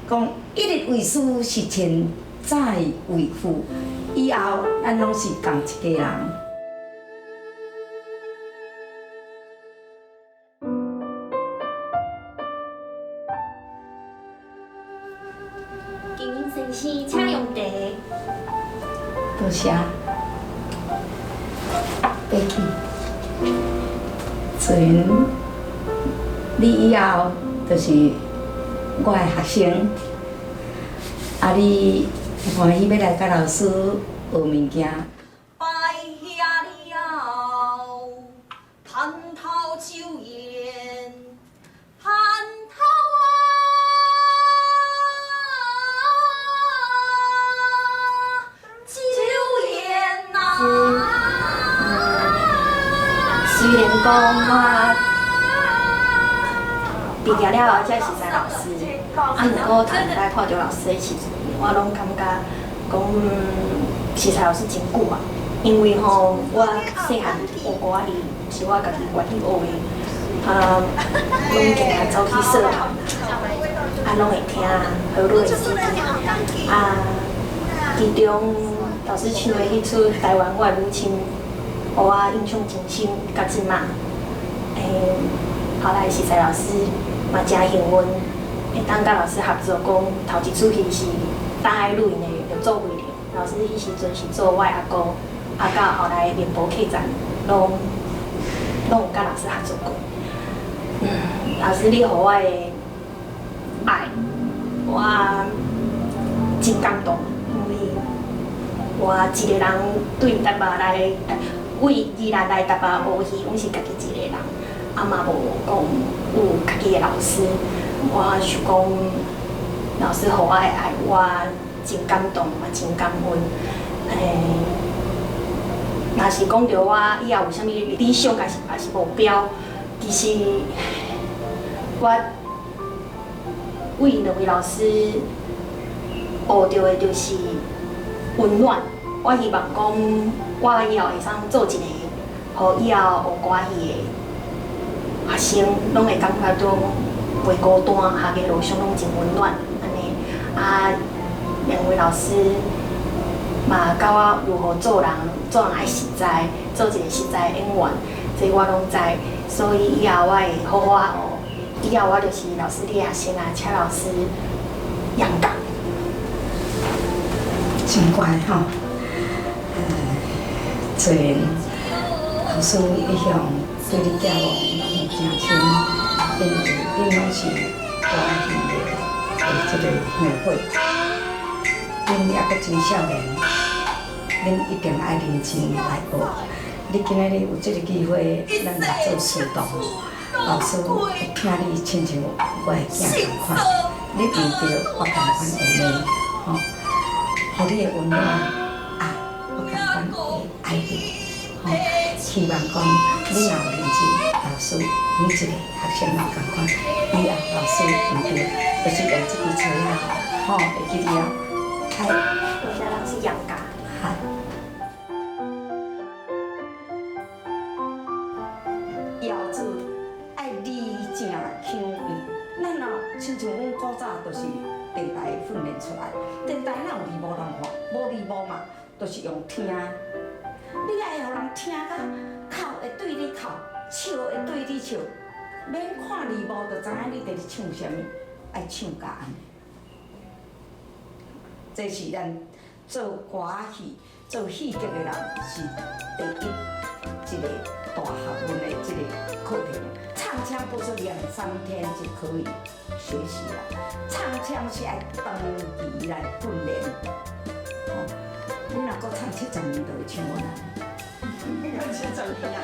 讲一日为师是天再为父，以后咱拢是同一家人。经营先生，请用茶。多谢。飞去。自然，你以后就是我的学生，啊，你欢喜要来甲老师学物件。拜下了，蟠桃酒宴，蟠桃酒宴呐。虽然讲我毕业了后才是在老师，不过头来看到老师的时阵，我拢感觉讲是在老师真久啊。因为吼，我细汉学歌哩，是我家己愿意学的，拢经常走去社团，拢会听好多的 CD，其中老师唱的迄出《台湾我的母亲》，互我印象真深，到即嘛。后来实在老师嘛真幸运，会当甲老师合作，讲头一出戏是大爱录影的，就做威廉。老师迄时阵是做我阿姑，到后来联播客栈，拢有甲老师合作过。老师你予我的爱，我真感动，因为我一个人对台北来，为宜兰来台北学戏，拢是家己一个人。嘛无讲有家己的老师，我想讲老师予我的爱，我真感动，嘛真感恩。若是讲着我以后有啥物理想，也是目标，其实我为两位老师学到的就是温暖。我希望讲我以后会当做一个，互以后学歌戏的。学生拢会感觉到袂孤单，行个路上拢真温暖，安尼。两位老师嘛教我如何做人，做人爱实在，做一个实在演员，这我拢知。所以以后我会好好学，以后我就是老师的学生啊，请老师阳刚。真乖吼，虽然老师一向对你教我。真亲，因为恁拢是歌戏的即个协会，恁还阁真少年，恁一定爱认真来学。你今仔日有即个机会，咱来做师徒，老师会听你亲像我的囝同款，你遇到我同款的妹，吼，互你的温暖我同款的爱你，吼，希望讲你若有认真。老师，每一个学生嘛同款，以后老师遇到，就是用这支车啊，吼，会记得哦。嗨，我叫老师杨家。嗨。腰子爱理正腔圆，咱哦，亲像阮古早就是电台训练出来，电台哪有字幕通看？无字幕嘛，就是用听。你爱互人听甲口会对你口。笑会对你笑，免看字幕就知影你伫咧唱啥物，爱唱甲安尼。这是咱做歌戏、做戏剧的人是第一个大学问的这个课程。唱腔不是2、3天就可以学习了，唱腔是爱长期来训练。你若搁唱70年，就会唱我难。你讲70年啊？